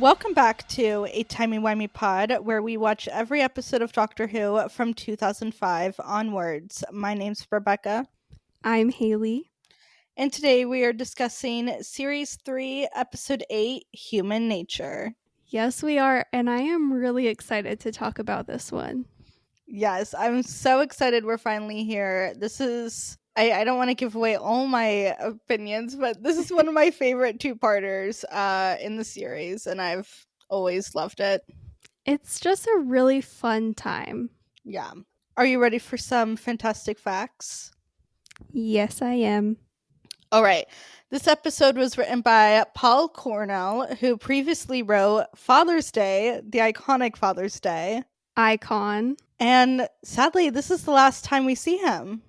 Welcome back to a Timey Wimey Pod, where we watch every episode of Doctor Who from 2005 onwards. My name's Rebecca, I'm Haley. and today we are discussing Series 3, Episode 8, Human Nature. Yes, we are, and I am really excited to talk about this one. Yes, I'm so excited we're finally here. I don't want to give away all my opinions, but this is one of my favorite two-parters in the series, and I've always loved it. It's just a really fun time. Yeah. Are you ready for some fantastic facts? Yes, I am. All right. This episode was written by Paul Cornell, who previously wrote Father's Day, the iconic Father's Day. Icon. And sadly, this is the last time we see him.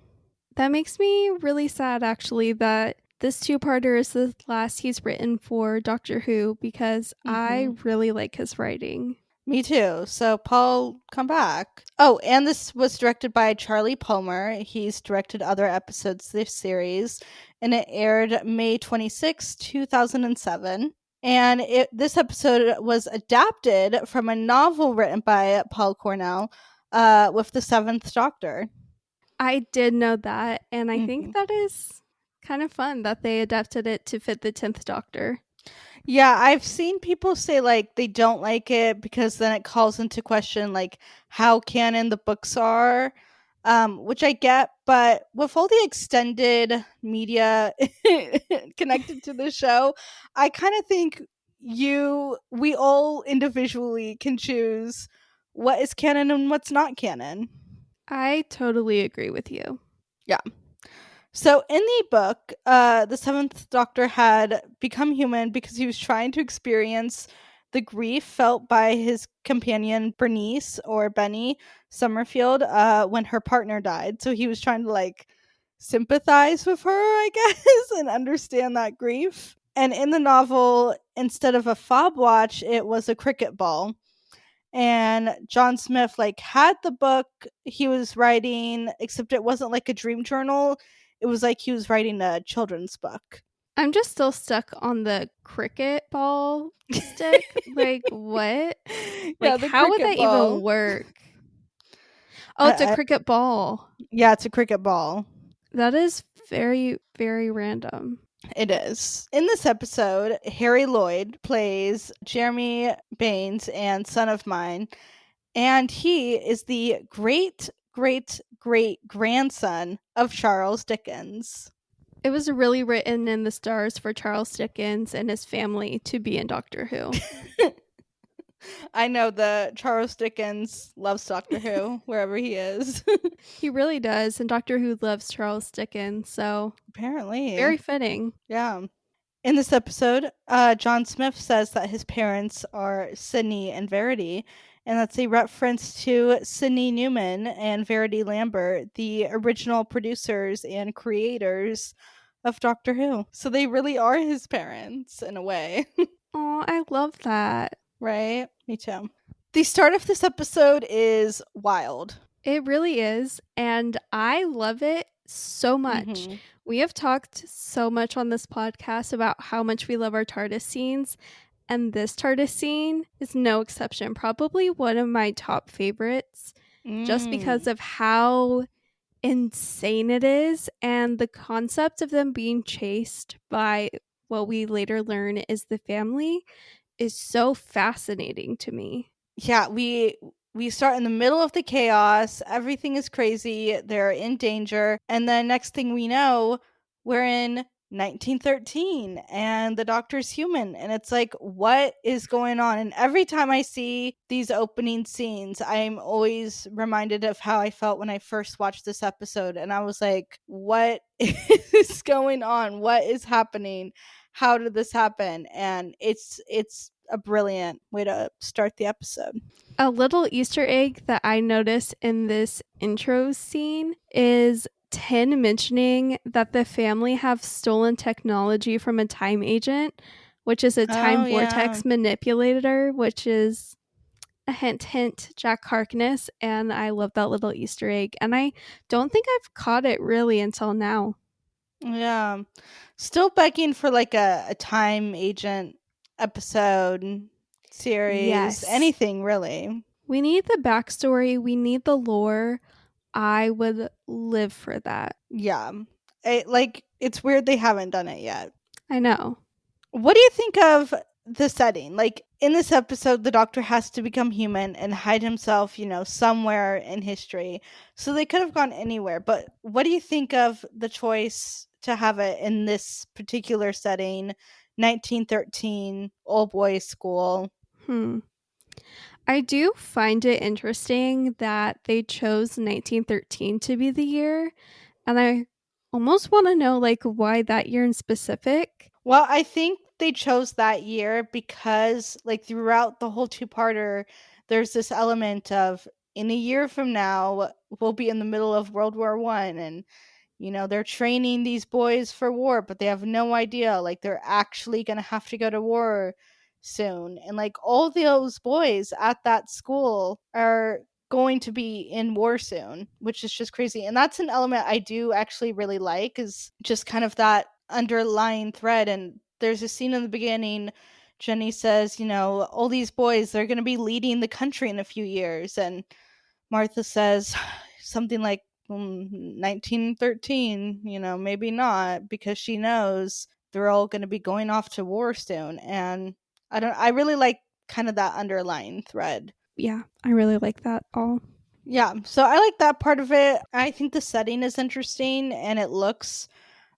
That makes me really sad, actually, that this two-parter is the last he's written for Doctor Who, because I really like his writing. Me too. So, Paul, come back. Oh, and this was directed by Charlie Palmer. He's directed other episodes this series, and it aired May 26, 2007. And this episode was adapted from a novel written by Paul Cornell with the Seventh Doctor. I did know that, and I think that is kind of fun that they adapted it to fit the 10th Doctor. Yeah, I've seen people say like they don't like it because then it calls into question like how canon the books are, which I get, but with all the extended media connected to the show, I kind of think we all individually can choose what is canon and what's not canon. I totally agree with you. Yeah. So in the book, the Seventh Doctor had become human because he was trying to experience the grief felt by his companion Bernice or Benny Summerfield when her partner died. So he was trying to like sympathize with her, I guess, and understand that grief. And in the novel, instead of a fob watch, it was a cricket ball. And John Smith like had the book he was writing, except it wasn't like a dream journal. It was like he was writing a children's book. I'm just still stuck on the cricket ball stick. Like, what? Like, Yeah, how would that even work? Oh, it's a cricket ball. Yeah, it's a cricket ball. That is very, very random. It is. In this episode, Harry Lloyd plays Jeremy Baines and Son of Mine, and he is the great, great, great grandson of Charles Dickens. It was really written in the stars for Charles Dickens and his family to be in Doctor Who. I know that Charles Dickens loves Doctor Who wherever he is. He really does, and Doctor Who loves Charles Dickens, so apparently. Very fitting. Yeah. In this episode, John Smith says that his parents are Sydney and Verity, and that's a reference to Sidney Newman and Verity Lambert, the original producers and creators of Doctor Who. So they really are his parents in a way. Oh, I love that. Right? Me too. The start of this episode is wild. It really is, and I love it so much. We have talked so much on this podcast about how much we love our TARDIS scenes, and this TARDIS scene is no exception. Probably one of my top favorites, just because of how insane it is, and the concept of them being chased by what we later learn is the family is so fascinating to me. Yeah, we start in the middle of the chaos. Everything is crazy. They're in danger. And then next thing we know, we're in 1913 and the Doctor's human. And it's like, what is going on? And every time I see these opening scenes, I'm always reminded of how I felt when I first watched this episode. And I was like, what is going on? What is happening? How did this happen? And it's a brilliant way to start the episode. A little Easter egg that I noticed in this intro scene is Tin mentioning that the family have stolen technology from a time agent, which is a time vortex manipulator, which is a hint, Jack Harkness. And I love that little Easter egg. And I don't think I've caught it really until now. Yeah. Still begging for like a time agent episode. series, Yes. anything really. We need the backstory, we need the lore. I would live for that. Yeah. It's weird they haven't done it yet. I know. What do you think of the setting? Like in this episode, the Doctor has to become human and hide himself, somewhere in history. So they could have gone anywhere. But what do you think of the choice to have it in this particular setting, 1913, old boys school? Hmm. I do find it interesting that they chose 1913 to be the year, and I almost want to know like why that year in specific. Well, I think they chose that year because, like, throughout the whole two-parter, there's this element of in a year from now, we'll be in the middle of World War One, and they're training these boys for war, but they have no idea, like, they're actually gonna have to go to war soon, and like all those boys at that school are going to be in war soon, which is just crazy. And that's an element I do actually really like, is just kind of that underlying thread. And there's a scene in the beginning, Jenny says, all these boys, they're going to be leading the country in a few years, and Martha says something like, 1913, maybe not, because she knows they're all going to be going off to war soon. And I really like kind of that underlying thread. Yeah, I really like that all. Yeah, so I like that part of it. I think the setting is interesting and it looks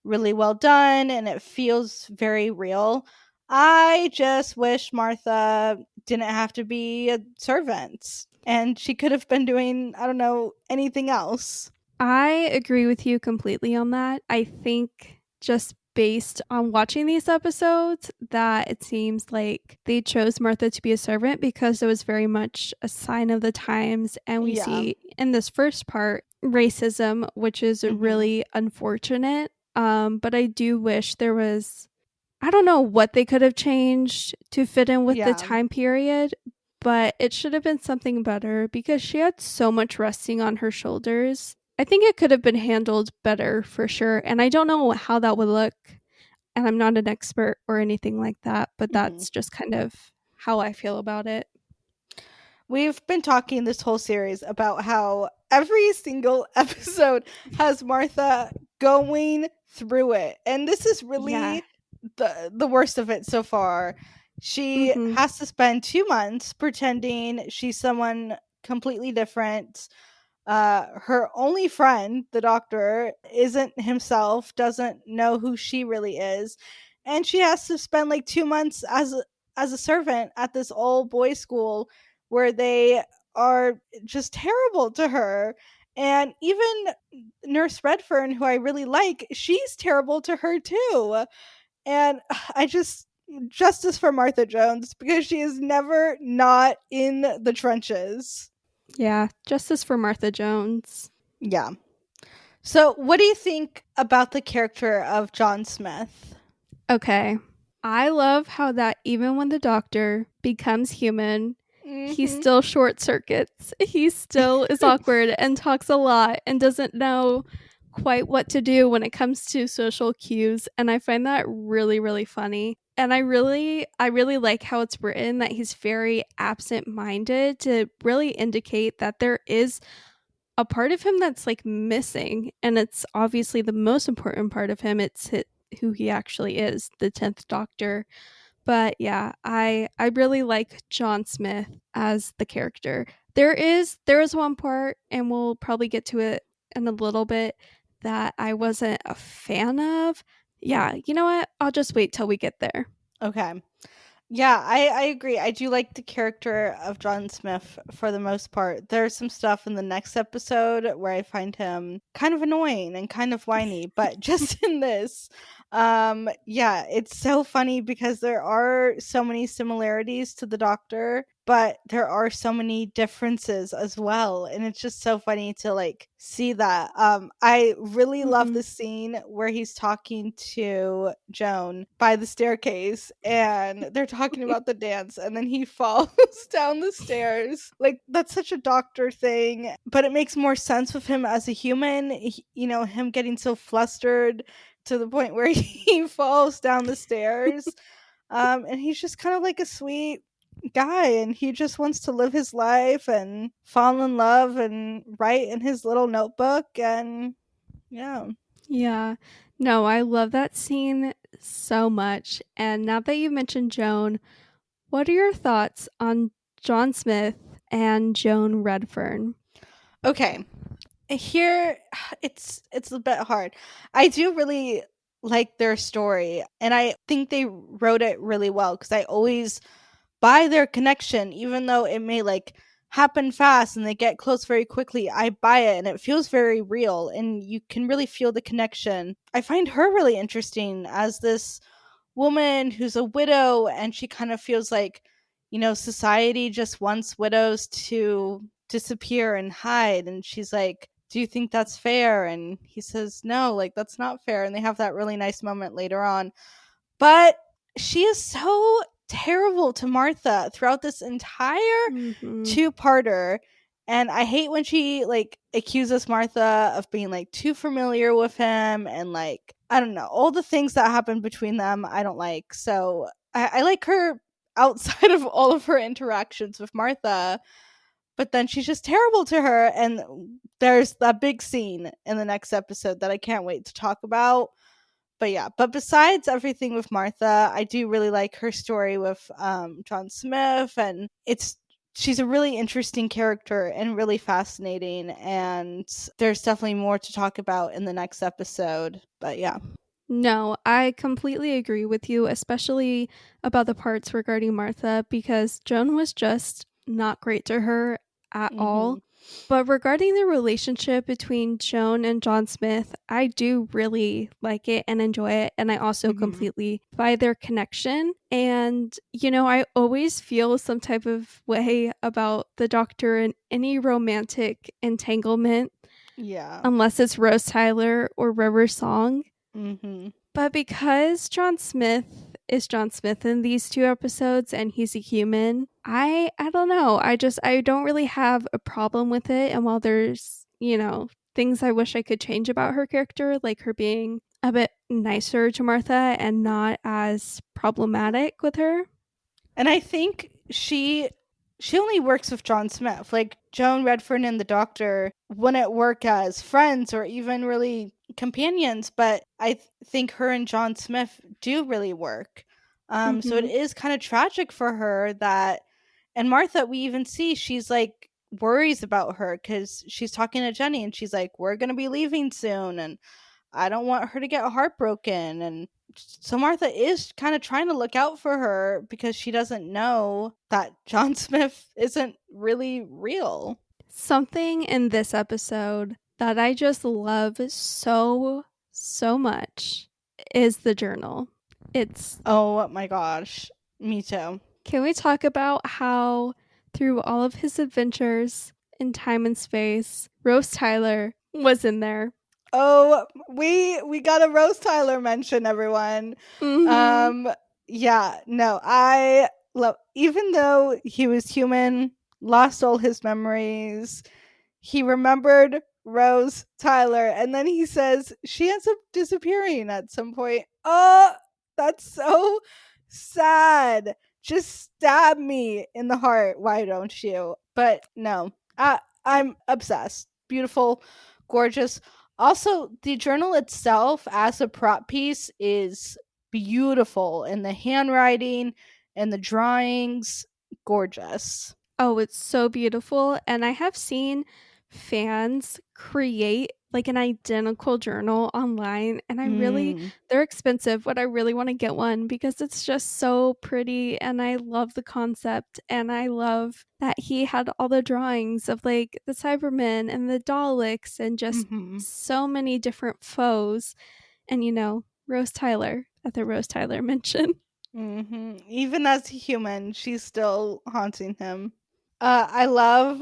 really well done and it feels very real. I just wish Martha didn't have to be a servant and she could have been doing, I don't know, anything else. I agree with you completely on that. I think just based on watching these episodes that it seems like they chose Martha to be a servant because it was very much a sign of the times, and we Yeah. see in this first part racism, which is Mhm. really unfortunate. But I do wish there was, I don't know what they could have changed to fit in with the Yeah. time period, but it should have been something better because she had so much resting on her shoulders. I think it could have been handled better for sure. And I don't know how that would look. And I'm not an expert or anything like that, but Mhm. that's just kind of how I feel about it. We've been talking this whole series about how every single episode has Martha going through it. And this is Yeah. really the worst of it so far. She Mhm. has to spend 2 months pretending she's someone completely different. Her only friend, the doctor, isn't himself, doesn't know who she really is, and she has to spend like 2 months as a servant at this old boys school where they are just terrible to her. And even Nurse Redfern, who I really like, she's terrible to her too. And I just justice for Martha Jones because she is never not in the trenches. Yeah. Justice for Martha Jones. Yeah. So, what do you think about the character of John Smith? Okay. I love how that even when the doctor becomes human, he Mhm. still short circuits. He still is awkward and talks a lot and doesn't know quite what to do when it comes to social cues, and I find that really really funny. And I really like how it's written that he's very absent-minded to really indicate that there is a part of him that's like missing, and it's obviously the most important part of him. It's who he actually is, the 10th Doctor. But yeah, I really like John Smith as the character. There is one part, and we'll probably get to it in a little bit, that I wasn't a fan of. Yeah, you know what? I'll just wait till we get there. Okay. Yeah, I agree. I do like the character of John Smith for the most part. There's some stuff in the next episode where I find him kind of annoying and kind of whiny, but just in this, yeah, it's so funny because there are so many similarities to the Doctor, but there are so many differences as well, and it's just so funny to like see that. I really love Hmm. the scene where he's talking to Joan by the staircase and they're talking about the dance and then he falls down the stairs. Like that's such a doctor thing, but it makes more sense with him as a human. Him getting so flustered to the point where he falls down the stairs. And he's just kind of like a sweet guy, and he just wants to live his life and fall in love and write in his little notebook. And yeah. Yeah. No, I love that scene so much. And now that you mentioned Joan, what are your thoughts on John Smith and Joan Redfern? Okay. Here it's a bit hard. I do really like their story, and I think they wrote it really well because I always buy their connection, even though it may like happen fast and they get close very quickly. I buy it and it feels very real, and you can really feel the connection. I find her really interesting as this woman who's a widow, and she kind of feels like, society just wants widows to disappear and hide. And she's like, do you think that's fair? And he says, no, like, that's not fair. And they have that really nice moment later on. But she is so terrible to Martha throughout this entire Mhm. two-parter. And I hate when she like accuses Martha of being like too familiar with him, and like, I don't know, all the things that happen between them I don't like. So I like her outside of all of her interactions with Martha, but then she's just terrible to her. And there's that big scene in the next episode that I can't wait to talk about. But yeah, but besides everything with Martha, I do really like her story with John Smith, and she's a really interesting character and really fascinating. And there's definitely more to talk about in the next episode. But yeah. No, I completely agree with you, especially about the parts regarding Martha, because Joan was just not great to her at Mm-hmm. all. But regarding the relationship between Joan and John Smith, I do really like it and enjoy it. And I also Mm-hmm. completely buy their connection. And, I always feel some type of way about the doctor in any romantic entanglement, Yeah. unless it's Rose Tyler or River Song. Mm-hmm. But because John Smith is John Smith in these two episodes and he's a human, I don't know. I don't really have a problem with it. And while there's, things I wish I could change about her character, like her being a bit nicer to Martha and not as problematic with her. And I think she only works with John Smith. Like, Joan Redfern and the Doctor wouldn't work as friends or even really companions, but I think her and John Smith do really work. So it Mhm. is kind of tragic for her that, and Martha, we even see she's like worries about her because she's talking to Jenny and she's like, we're gonna be leaving soon, and I don't want her to get heartbroken. And so Martha is kind of trying to look out for her because she doesn't know that John Smith isn't really real. Something in this episode that I just love so, so much is the journal. It's Oh my gosh. Me too. Can we talk about how, through all of his adventures in time and space, Rose Tyler was in there? Oh, we got a Rose Tyler mention, everyone. Mm-hmm. Um yeah, no, I love, even though he was human, lost all his memories, he remembered Rose Tyler, and then he says she ends up disappearing at some point. Oh, that's so sad. Just stab me in the heart. Why don't you? But no, I'm obsessed. Beautiful, gorgeous. Also, the journal itself as a prop piece is beautiful, and the handwriting and the drawings, gorgeous. Oh, it's so beautiful. And I have seen fans create like an identical journal online. And Mm. they're expensive, but I really want to get one because it's just so pretty. And I love the concept. And I love that he had all the drawings of like the Cybermen and the Daleks and just Mhm. so many different foes. And, Rose Tyler at the Rose Tyler mention. Mhm. Even as a human, she's still haunting him. I love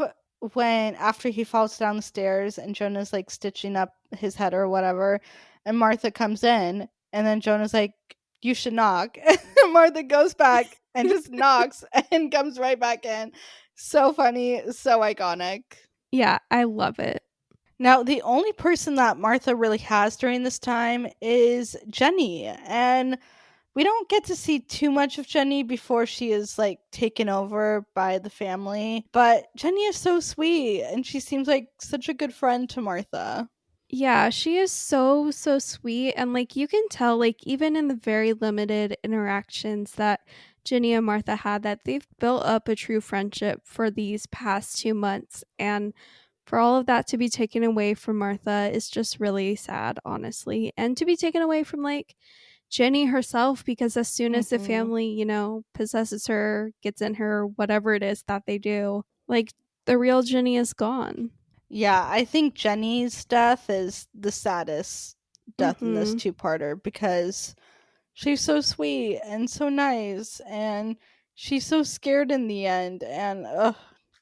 when after he falls down the stairs and Jonah's like stitching up his head or whatever, and Martha comes in, and then Jonah's like, "You should knock." And Martha goes back and just knocks and comes right back in. So funny, so iconic. Yeah, I love it. Now, the only person that Martha really has during this time is Jenny, and We don't get to see too much of Jenny before she is like taken over by the family, but Jenny is so sweet and she seems like such a good friend to Martha. Yeah, she is so, so sweet. And like you can tell, like, even in the very limited interactions that Ginny and Martha had, that they've built up a true friendship for these past 2 months. And for all of that to be taken away from Martha is just really sad, honestly. And to be taken away from like Jenny herself, because as soon as the Hmm. family, possesses her, gets in her, whatever it is that they do, like the real Jenny is gone. Yeah, I think Jenny's death is the saddest death in this Mm-hmm. two-parter because she's so sweet and so nice and she's so scared in the end and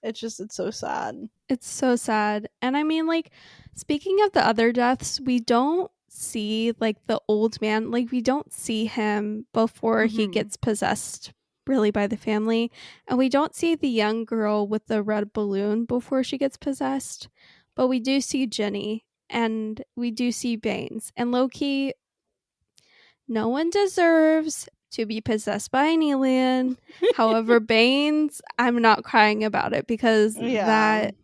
it's so sad. It's so sad. And I mean, like, speaking of the other deaths, we don't see, like, the old man. Like, we don't see him before he Hmm. gets possessed, really, by the family. And we don't see the young girl with the red balloon before she gets possessed. But we do see Jenny and we do see Baines. And low key, no one deserves to be possessed by an alien. However, Baines, I'm not crying about it because Yeah. that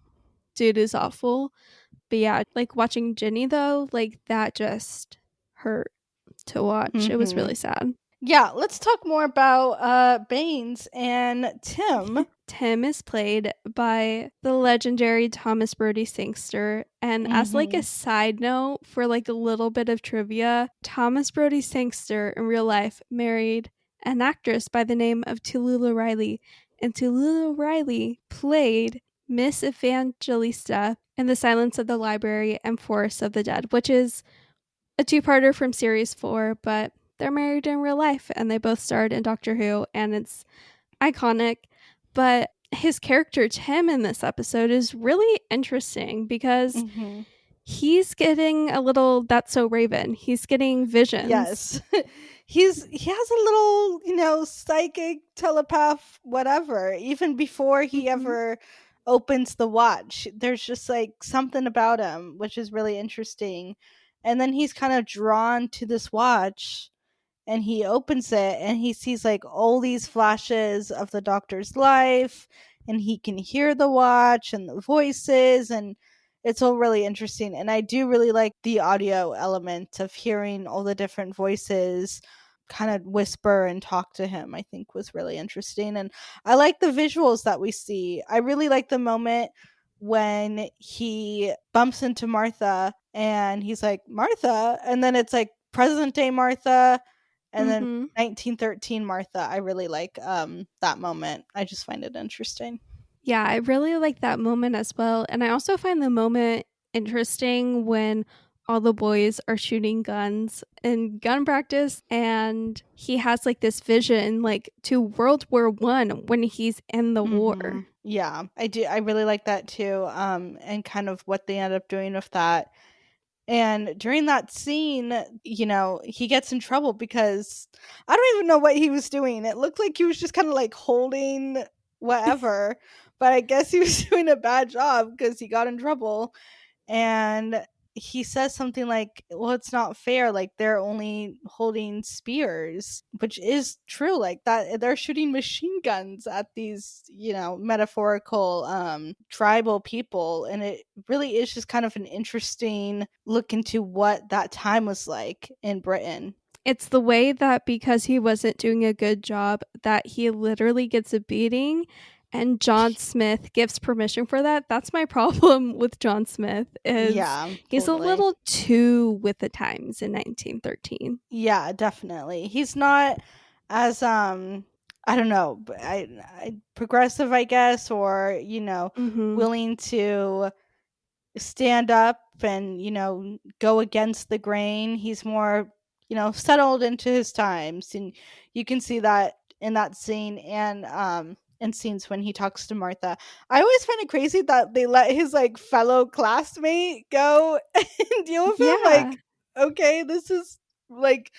dude is awful. But yeah, like watching Ginny though, like that just hurt to watch. It was Hmm. really sad. Yeah, let's talk more about Baines and Tim. Tim is played by the legendary Thomas Brody Sangster. And as like a Hmm. side note for like a little bit of trivia, Thomas Brody Sangster in real life married an actress by the name of Tallulah Riley. And Tallulah Riley played Miss Evangelista in The Silence of the Library and Forest of the Dead, which is a two-parter from series 4, but they're married in real life and they both starred in Doctor Who and it's iconic. But his character Tim in this episode is really interesting because Hmm. he's getting a little that's so Raven. He's getting visions. Yes. He has a little, psychic telepath whatever even before he Mhm. ever opens the watch. There's just like something about him which is really interesting. And then he's kind of drawn to this watch and he opens it and he sees like all these flashes of the doctor's life and he can hear the watch and the voices and it's all really interesting and I do really like the audio element of hearing all the different voices kind of whisper and talk to him. I think was really interesting and I like the visuals that we see. I really like the moment when he bumps into Martha and he's like Martha and then it's like present day Martha and then Mhm. 1913 Martha. I really like that moment. I just find it interesting. Yeah, I really like that moment as well. And I also find the moment interesting when all the boys are shooting guns in gun practice and he has like this vision like to World War I when he's in the war. Yeah, I do. I really like that too. And kind of what they end up doing with that. And during that scene, he gets in trouble because I don't even know what he was doing. It looked like he was just kind of like holding whatever, but I guess he was doing a bad job because he got in trouble and he says something like, well, it's not fair, like they're only holding spears, which is true, like that they're shooting machine guns at these metaphorical tribal people, and it really is just kind of an interesting look into what that time was like in Britain. It's the way that because he wasn't doing a good job that he literally gets a beating and John Smith gives permission for that. That's my problem with John Smith is Yeah, he's a totally. little too with the times in 1913. Yeah, definitely. He's not as I don't know, progressive, I guess, or Mhm. willing to stand up and go against the grain. He's more settled into his times, and you can see that in that scene and scenes when he talks to Martha. I always find it crazy that they let his like fellow classmate go and deal with him. Yeah, Like, okay, this is like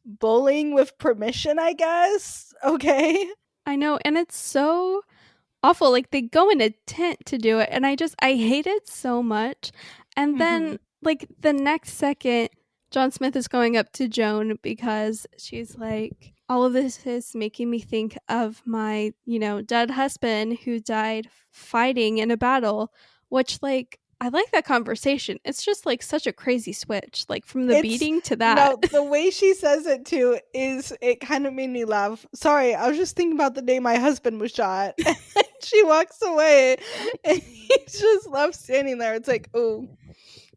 bullying with permission, I guess. Okay. I know and it's so awful. Like they go in a tent to do it and I hate it so much. And Hmm. then like the next second John Smith is going up to Joan because she's like, all of this is making me think of my, dead husband who died fighting in a battle, which, like, I like that conversation. It's just like such a crazy switch, like from the It's beating to that. no, the way she says it too is it kind of made me laugh. Sorry, I was just thinking about the day my husband was shot. And she walks away and he's just left standing there. It's like, oh,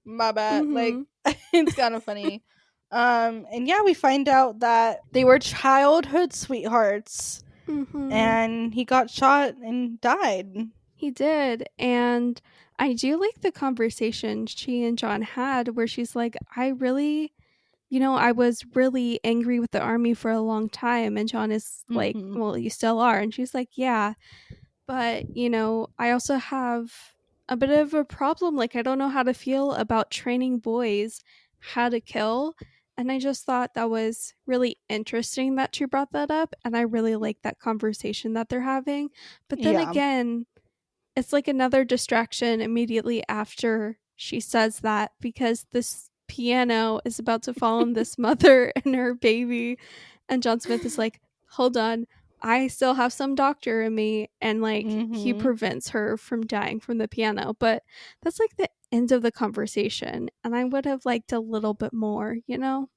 my bad. Like Mm-hmm. it's kind of funny. And yeah, we find out that they were childhood sweethearts Mm-hmm. and he got shot and died. He did. And I do like the conversation she and John had where she's like, I was really angry with the army for a long time. And John is like, Mhm. well, you still are. And she's like, yeah. But, I also have a bit of a problem. Like, I don't know how to feel about training boys how to kill. And I just thought that was really interesting that she brought that up. And I really like that conversation that they're having. But then Yeah. again, it's like another distraction immediately after she says that because this piano is about to fall on this mother and her baby. And John Smith is like, hold on, I still have some doctor in me. And like, he Mhm. prevents her from dying from the piano. But that's like the end of the conversation. And I would have liked a little bit more, you know?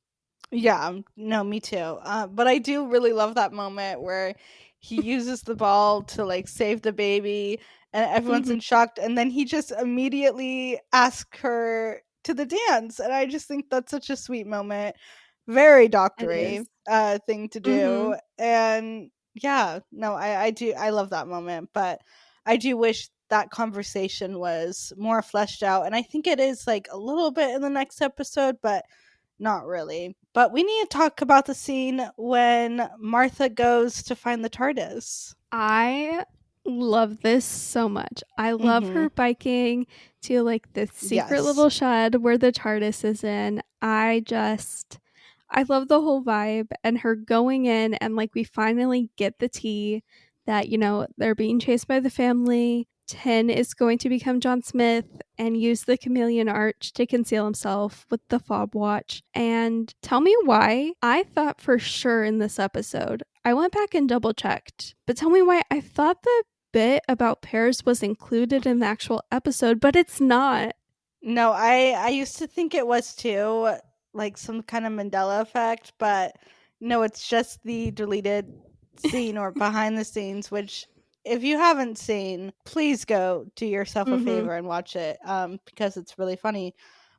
Yeah, no, me too. But I do really love that moment where he uses the ball to like save the baby, and everyone's Mm-hmm. in shock, and then he just immediately asks her to the dance, and I just think that's such a sweet moment, very It doctory, is. thing to Mm-hmm. do, and yeah, no, I do I love that moment, but I do wish that conversation was more fleshed out, and I think it is like a little bit in the next episode, but not really. But we need to talk about the scene when Martha goes to find the TARDIS. I love this so much. I love Mhm. her biking to like this secret Yes. little shed where the TARDIS is in. I love the whole vibe and her going in and like we finally get the tea that, they're being chased by the family. 10 is going to become John Smith and use the chameleon arch to conceal himself with the fob watch. And tell me why I thought for sure in this episode, I went back and double checked, but tell me why I thought the bit about Paris was included in the actual episode, but it's not. No, I used to think it was too, like some kind of Mandela effect, but no, it's just the deleted scene or behind the scenes, which if you haven't seen, please go do yourself a Mm-hmm. favor and watch it because it's really funny.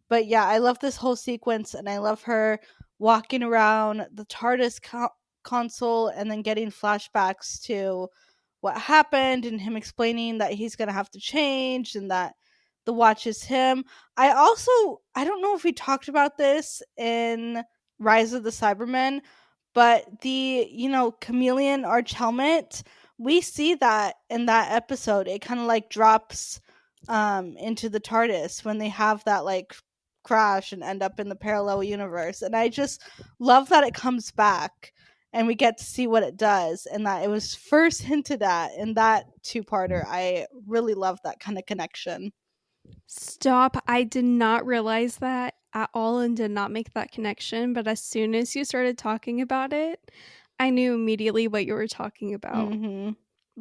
But yeah, I love this whole sequence, and I love her walking around the TARDIS console and then getting flashbacks to what happened and him explaining that he's going to have to change and that the watch is him. I don't know if we talked about this in Rise of the Cybermen, but the chameleon arch helmet, we see that in that episode. It kind of like drops into the TARDIS when they have that like crash and end up in the parallel universe. And I just love that it comes back and we get to see what it does and that it was first hinted at in that two-parter. I really love that kind of connection. Stop. I did not realize that at all and did not make that connection. But as soon as you started talking about it, I knew immediately what you were talking about. Mhm.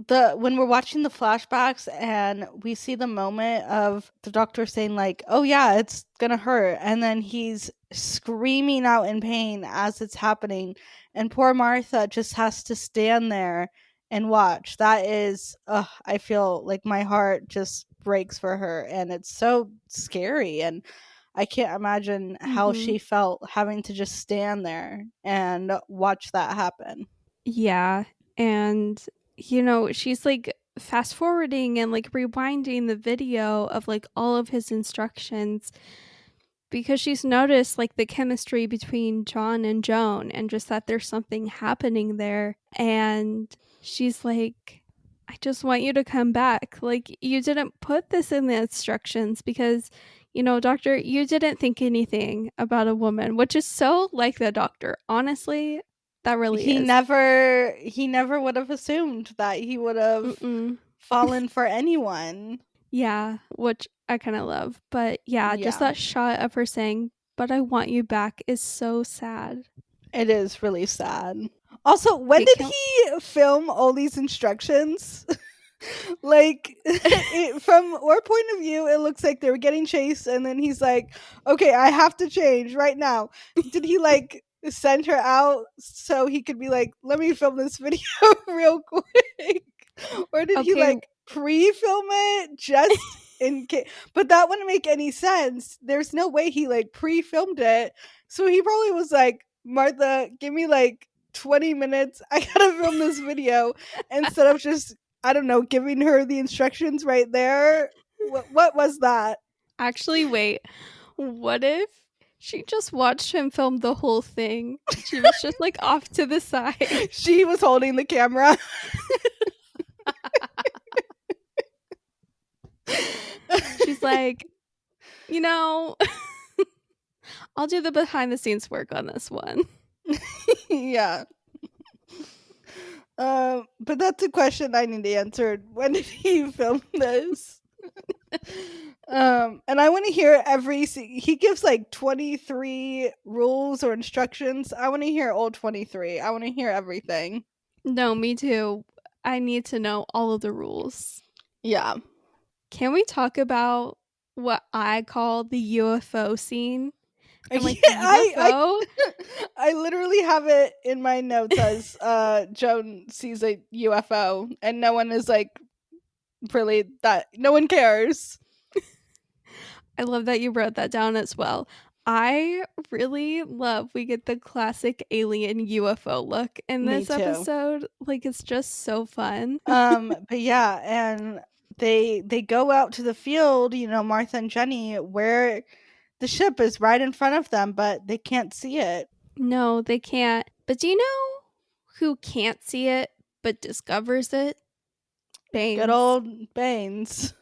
The when we're watching the flashbacks and we see the moment of the doctor saying like, "Oh yeah, it's going to hurt." And then he's screaming out in pain as it's happening and poor Martha just has to stand there and watch. That is I feel like my heart just breaks for her and it's so scary and I can't imagine how Mm-hmm. she felt having to just stand there and watch that happen. Yeah. And, she's like fast forwarding and like rewinding the video of like all of his instructions because she's noticed like the chemistry between John and Joan and just that there's something happening there. And she's like, I just want you to come back. Like, you didn't put this in the instructions because, doctor, you didn't think anything about a woman, which is so like the doctor. Honestly, that really is. He never would have assumed that he would have Mm-mm. fallen for anyone. Yeah, which I kind of love. But yeah, just Yeah. that shot of her saying but I want you back is so sad. It is really sad. Also, when Wait, did can he film all these instructions? Like from our point of view, it looks like they were getting chased, and then he's like, "Okay, I have to change right now." Did he like send her out so he could be like, "Let me film this video real quick," or did he okay. like pre-film it just in case? But that wouldn't make any sense. There's no way he like pre-filmed it, so he probably was like, "Martha, give me like 20 minutes. I gotta film this video," instead of just, I don't know, giving her the instructions right there. What was that? Actually, wait. What if she just watched him film the whole thing? She was just like off to the side. She was holding the camera. She's like, you know, I'll do the behind the scenes work on this one. Yeah. But that's a question I need answered. When did he film this? And I want to hear he gives like 23 rules or instructions. I want to hear all 23. I want to hear everything. No, me too. I need to know all of the rules. Yeah. Can we talk about what I call the UFO scene? And Yeah, like the UFO? I literally have it in my notes as Joan sees a UFO and no one is like really that no one cares. I love that you wrote that down as well. I really love we get the classic alien UFO look in Me this too. episode. Like it's just so fun. But yeah, and they go out to the field, Martha and Jenny, where the ship is right in front of them, but they can't see it. No, they can't. But do you know who can't see it but discovers it? Good Baines. old Baines.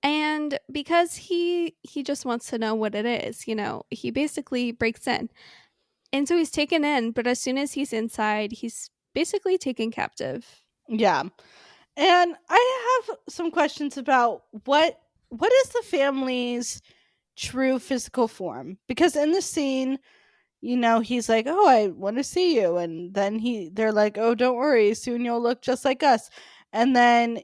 And because he just wants to know what it is, he basically breaks in. And so he's taken in, but as soon as he's inside, he's basically taken captive. Yeah. And I have some questions about what is the family's true physical form? Because in the scene, he's like, "Oh, I want to see you," and then they're like, "Oh, don't worry, soon you'll look just like us." And then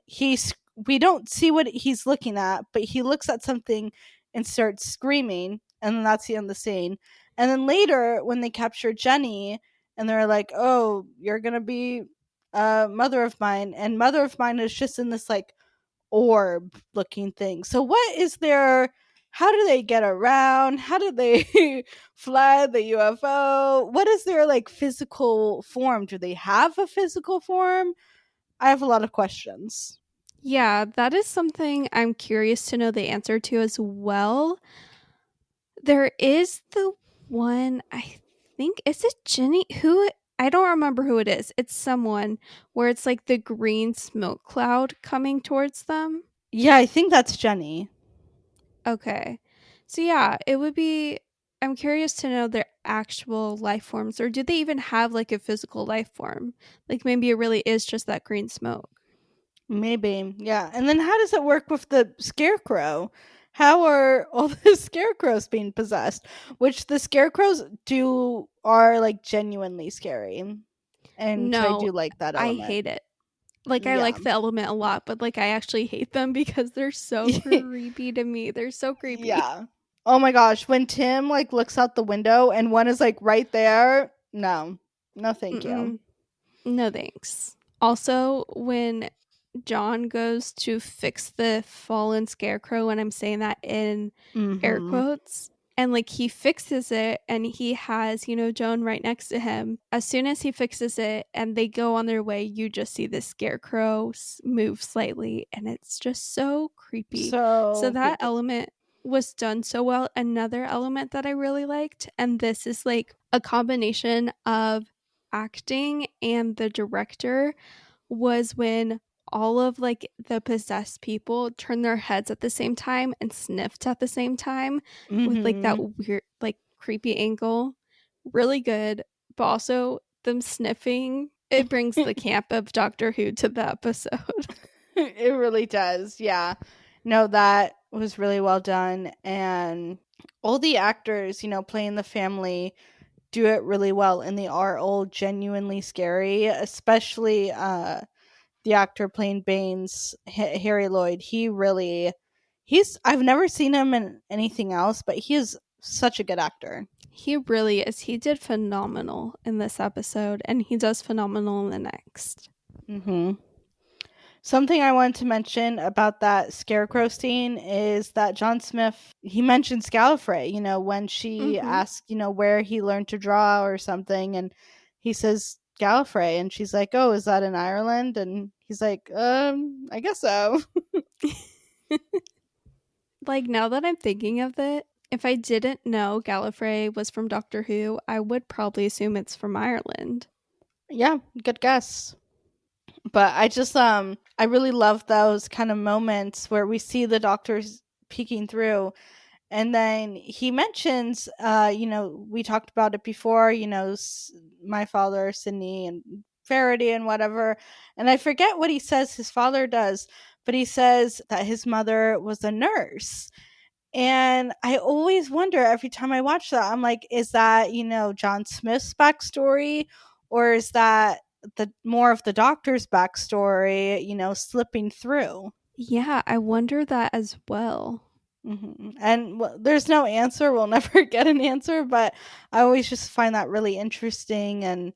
we don't see what he's looking at, but he looks at something and starts screaming, and then that's the end of the scene. And then later, when they capture Jenny, and they're like, "Oh, you're gonna be a mother of mine," and mother of mine is just in this like orb looking thing. So what is their how do they get around? How do they fly the UFO? What is their like physical form? Do they have a physical form? I have a lot of questions. Yeah, that is something I'm curious to know the answer to as well. There is the one, I think, is it Jenny? Who, I don't remember who it is. It's someone where it's like the green smoke cloud coming towards them. Yeah, I think that's Jenny. Okay. So yeah, it would be, I'm curious to know their actual life forms, or do they even have like a physical life form? Like maybe it really is just that green smoke. Maybe. Yeah. And then how does it work with the scarecrow? How are all the scarecrows being possessed? Which the scarecrows are like genuinely scary. And I No, do like that I element. hate it. Like I Yeah. like the element a lot, but like I actually hate them because they're so creepy to me. They're so creepy. Yeah. Oh my gosh, when Tim like looks out the window and one is like right there, no. No, thank you. Mm-mm. No thanks. Also, when John goes to fix the fallen scarecrow, and I'm saying that in air Mhm. quotes, and like he fixes it and he has, Joan right next to him. As soon as he fixes it and they go on their way, you just see the scarecrow move slightly and it's just so creepy. So So that creepy. element was done so well. Another element that I really liked, and this is like a combination of acting and the director, was when all of like the possessed people turned their heads at the same time and sniffed at the same time with like that Mhm. weird like creepy angle. Really good, but also them sniffing, it brings the camp of Doctor Who to the episode. It really does. Yeah. No, that was really well done, and all the actors, playing the family do it really well, and they are all genuinely scary, especially the actor playing Baines, Harry Lloyd. He's I've never seen him in anything else, but he is such a good actor. He really is. He did phenomenal in this episode, and he does phenomenal in the next. Mhm. Something I wanted to mention about that scarecrow scene is that John Smith, he mentions Gallifrey, when she Mm-hmm. asked, where he learned to draw or something, and he says Gallifrey, and she's like, "Oh, is that in Ireland?" And he's like, I guess so." Like, now that I'm thinking of it, if I didn't know Gallifrey was from Doctor Who, I would probably assume it's from Ireland. Yeah, good guess. But I really love those kind of moments where we see the doctors peeking through. And then he mentions, we talked about it before, my father, Sydney, and Faraday, and whatever. And I forget what he says his father does, but he says that his mother was a nurse. And I always wonder every time I watch that, I'm like, is that, John Smith's backstory? Or is that the more of the doctor's backstory, slipping through? Yeah, I wonder that as well. And there's no answer. We'll never get an answer, but I always just find that really interesting. And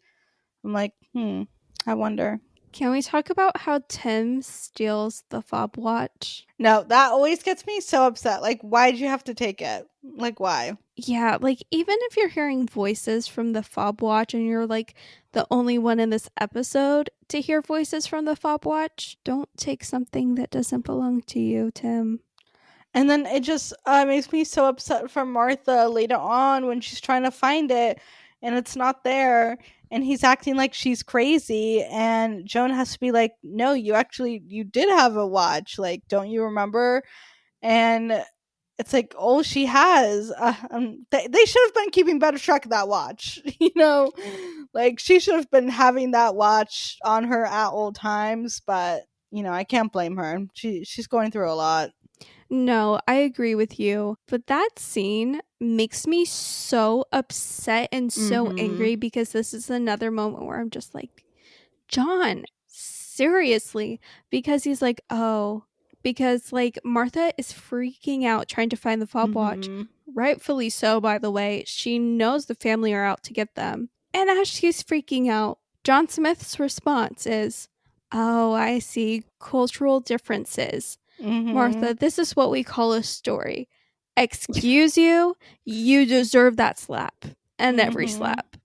I'm like, I wonder. Can we talk about how Tim steals the fob watch? No, that always gets me so upset. Like, why'd you have to take it? Like, why? Yeah, like even if you're hearing voices from the fob watch and you're like the only one in this episode to hear voices from the fob watch, don't take something that doesn't belong to you, Tim. And then it just makes me so upset for Martha later on when she's trying to find it and it's not there. And he's acting like she's crazy. And Joan has to be like, no, you did have a watch. Like, don't you remember? And it's like all she has. They should have been keeping better track of that watch. Like she should have been having that watch on her at all times. But I can't blame her. She's going through a lot. No, I agree with you. But that scene makes me so upset and so Mm-hmm. angry because this is another moment where I'm just like, John, seriously. Because he's like, oh, because like Martha is freaking out trying to find the fob watch. Mm-hmm. Rightfully so, by the way. She knows the family are out to get them. And as she's freaking out, John Smith's response is, oh, I see cultural differences. Mm-hmm. Martha, this is what we call a story. Excuse you? You deserve that slap. And every Mm-hmm. slap.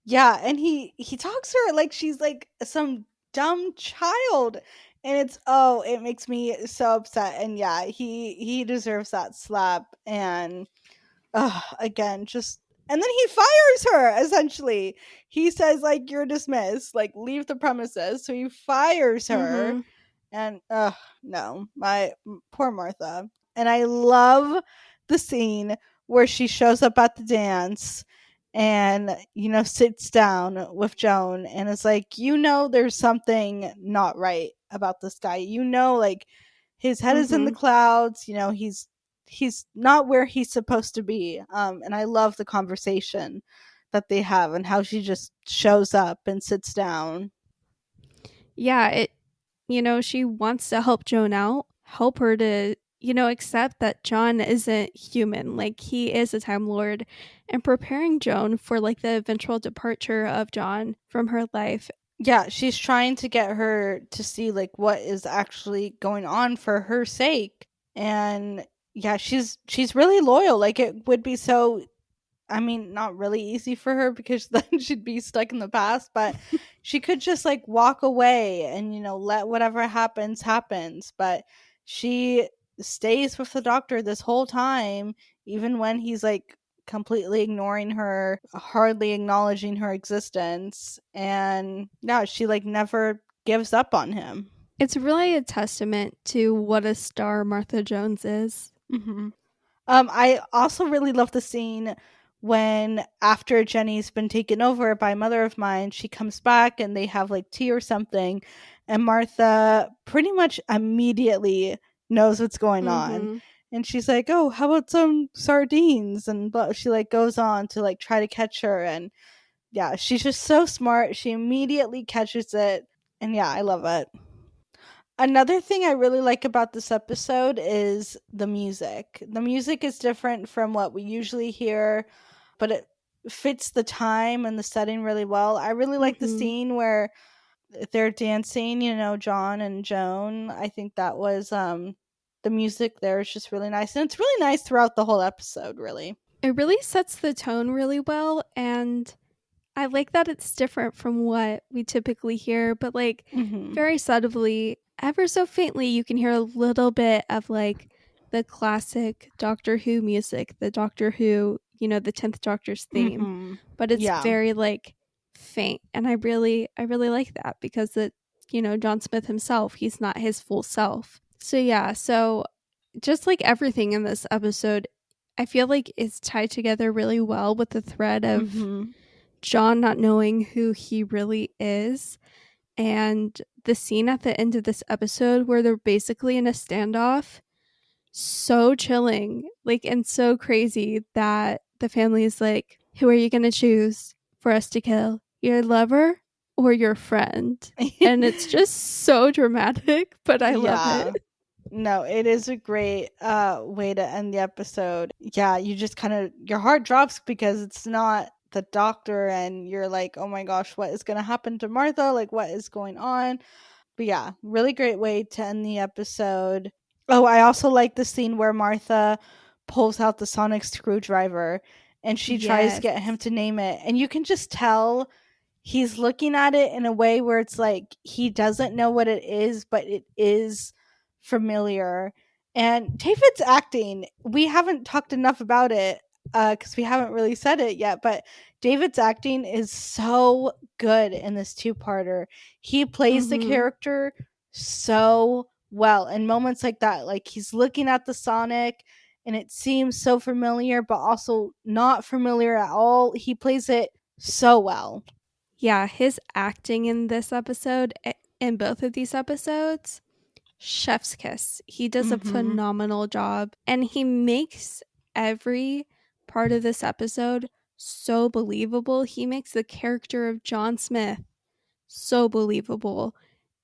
Yeah, and he talks to her like she's like some dumb child. And it makes me so upset. And yeah, he deserves that slap. And again, just and then he fires her essentially. He says like you're dismissed, like leave the premises. So he fires her. Mm-hmm. And no, my poor Martha. And I love the scene where she shows up at the dance and sits down with Joan and is like, there's something not right about this guy. Like his head is in the Mm-hmm. clouds. He's not where he's supposed to be. And I love the conversation that they have and how she just shows up and sits down. Yeah, she wants to help Joan out, help her to, accept that John isn't human. Like, he is a Time Lord, and preparing Joan for, like, the eventual departure of John from her life. Yeah, she's trying to get her to see like what is actually going on for her sake. And yeah, she's really loyal. Like it would be so, I mean, not really easy for her because then she'd be stuck in the past, but she could just like walk away and let whatever happens, but she stays with the doctor this whole time even when he's like completely ignoring her, hardly acknowledging her existence, and yeah, she like never gives up on him. It's really a testament to what a star Martha Jones is. hmm I also really love the scene when after Jenny's been taken over by a mother of mine, she comes back and they have like tea or something, and Martha pretty much immediately knows what's going on. Mm-hmm. and she's like, "Oh, how about some sardines?" And she like goes on to like try to catch her, and yeah, she's just so smart. She immediately catches it, and yeah, I love it. Another thing I really like about this episode is the music. The music is different from what we usually hear, but it fits the time and the setting really well. I really like the Mm-hmm. scene where they're dancing, John and Joan. I think that was the music there is just really nice. And it's really nice throughout the whole episode, really. It really sets the tone really well, and I like that it's different from what we typically hear, but like Mhm. very subtly, ever so faintly, you can hear a little bit of like the classic Doctor Who music, the Doctor Who, the 10th Doctor's theme, Mhm. but it's Yeah. very like faint. And I really like that because John Smith himself, he's not his full self. So yeah, so just like everything in this episode, I feel like it's tied together really well with the thread of Mhm. John not knowing who he really is. And the scene at the end of this episode where they're basically in a standoff, so chilling, like, and so crazy that the family is like, who are you going to choose for us to kill? Your lover or your friend? And it's just so dramatic, but I love it. Yeah. No, it is a great way to end the episode. Yeah, you just kind of your heart drops because it's not the doctor and you're like, "Oh my gosh, what is going to happen to Martha? Like what is going on?" But yeah, really great way to end the episode. Oh, I also like the scene where Martha pulls out the sonic screwdriver and she tries to Yes. get him to name it. And you can just tell he's looking at it in a way where it's like he doesn't know what it is, but it is familiar. And David's acting, we haven't talked enough about it because we haven't really said it yet, but David's acting is so good in this two-parter. He plays the Mm-hmm. character so well in moments like that. Like he's looking at the Sonic and it seems so familiar, but also not familiar at all. He plays it so well. Yeah, his acting in this episode, in both of these episodes, chef's kiss. He does a Mhm. phenomenal job, and he makes every part of this episode so believable. He makes the character of John Smith so believable.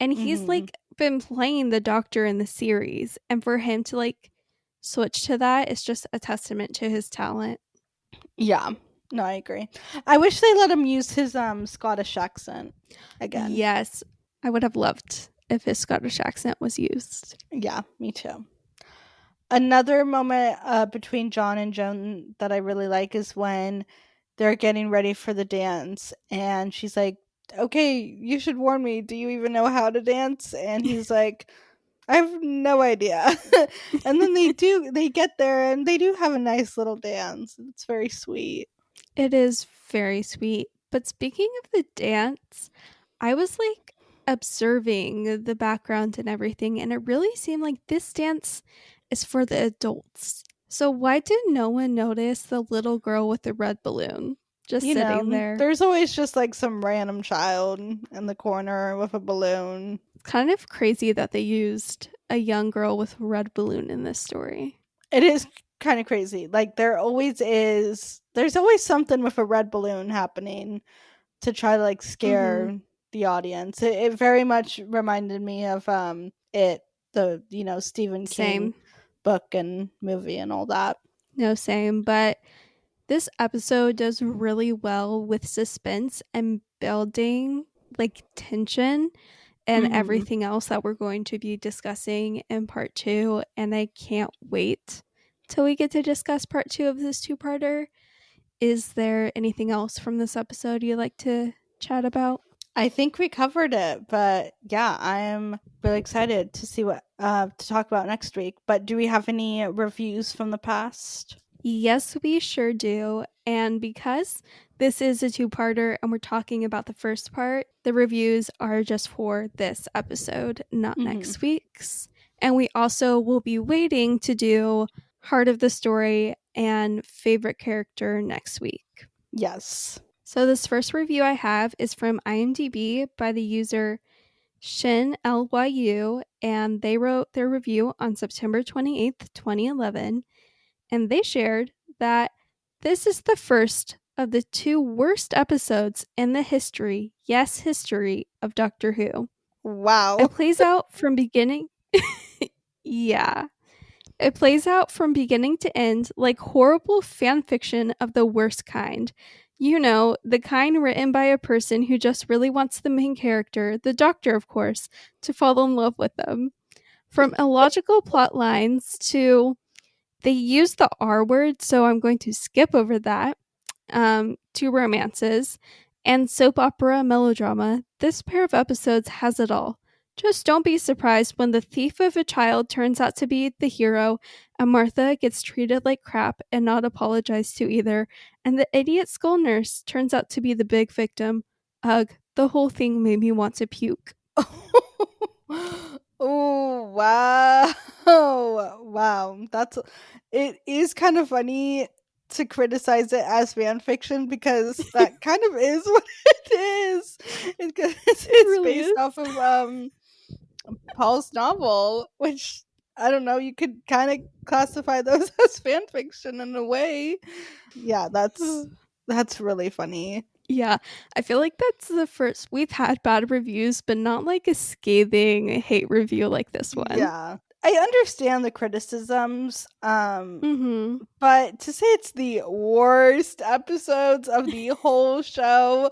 And he's Mhm. like been playing the doctor in the series, and for him to like switch to that is just a testament to his talent. Yeah. No, I agree. I wish they let him use his Scottish accent again. Yes, I would have loved if his Scottish accent was used. Yeah, me too. Another moment between John and Joan that I really like is when they're getting ready for the dance and she's like, "Okay, you should warn me. Do you even know how to dance?" And he's like, "I have no idea." And then they get there and they do have a nice little dance. It's very sweet. It is very sweet. But speaking of the dance, I was like observing the background and everything, and it really seemed like this dance is for the adults. So why did no one notice the little girl with the red balloon just sitting there? There's always just like some random child in the corner with a balloon. Kind of crazy that they used a young girl with a red balloon in this story. It is kind of crazy. Like there's always something with a red balloon happening to try to like Mm-hmm. scare the audience. It very much reminded me of it the Stephen King Same. book and movie and all that. No, same. But this episode does really well with suspense and building like tension and Mhm. everything else that we're going to be discussing in part two. And I can't wait till we get to discuss part two of this two-parter. Is there anything else from this episode you'd like to chat about? I think we covered it, but yeah, I am really excited to see what to talk about next week. But do we have any reviews from the past? Yes, we sure do. And because this is a two-parter and we're talking about the first part, the reviews are just for this episode, not Mhm. next week's. And we also will be waiting to do heart of the story and favorite character next week. Yes. So this first review I have is from IMDb by the user Shin LYU, and they wrote their review on September 28th, 2011, and they shared that this is the first of the 2 worst episodes in the history, yes, history of Doctor Who. Wow. It plays out from beginning. Yeah. It plays out from beginning to end like horrible fan fiction of the worst kind. You know, the kind written by a person who just really wants the main character, the Doctor, of course, to fall in love with them. From illogical plot lines to they use the R word, so I'm going to skip over that, to romances and soap opera melodrama, this pair of episodes has it all. Just don't be surprised when the thief of a child turns out to be the hero, and Martha gets treated like crap and not apologized to either, and the idiot school nurse turns out to be the big victim. Ugh, the whole thing made me want to puke. Oh, wow. Wow. It is kind of funny to criticize it as fan fiction because that kind of is what it is. It It's really based off is. of Paul's novel, which I don't know, you could kind of classify those as fan fiction in a way. Yeah, that's really funny. Yeah, I feel like that's the first we've had bad reviews, but not like a scathing hate review like this one. Yeah. I understand the criticisms, Mhm. but to say it's the worst episodes of the whole show,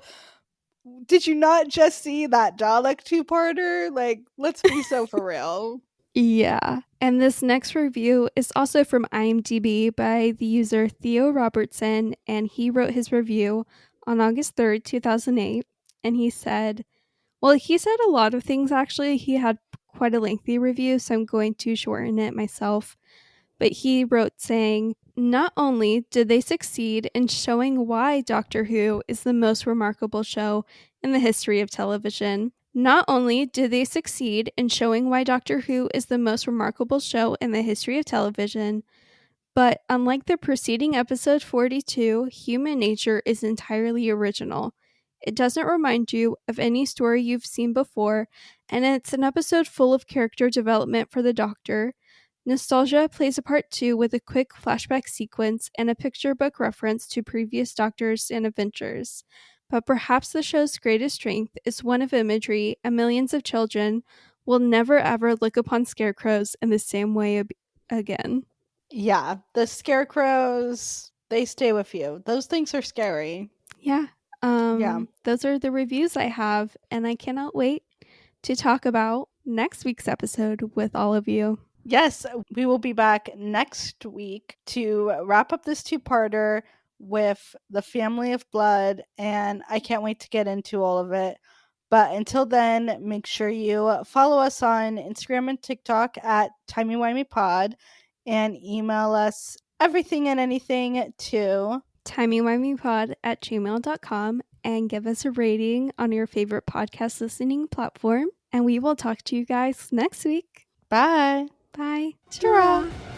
did you not just see that Dalek two-parter? Like, let's be so for real. Yeah. And this next review is also from IMDb by the user Theo Robertson, and he wrote his review on August 3rd, 2008. And he said a lot of things actually. He had quite a lengthy review, so I'm going to shorten it myself. But he wrote saying, not only did they succeed in showing why Doctor Who is the most remarkable show in the history of television, not only did they succeed in showing why Doctor Who is the most remarkable show in the history of television, but unlike the preceding episode 42, human nature is entirely original. It doesn't remind you of any story you've seen before, and it's an episode full of character development for the Doctor. Nostalgia plays a part too with a quick flashback sequence and a picture book reference to previous Doctors and adventures. But perhaps the show's greatest strength is one of imagery, and millions of children will never ever look upon scarecrows in the same way again. Yeah, the scarecrows, they stay with you. Those things are scary. Yeah. Yeah. Those are the reviews I have, and I cannot wait to talk about next week's episode with all of you. Yes, we will be back next week to wrap up this two-parter with the family of blood, and I can't wait to get into all of it. But until then, make sure you follow us on Instagram and TikTok at timeywimeypod and email us everything and anything to timeywimeypod at gmail.com and give us a rating on your favorite podcast listening platform. And we will talk to you guys next week. bye. Bye. Ta-ra. Ta-ra.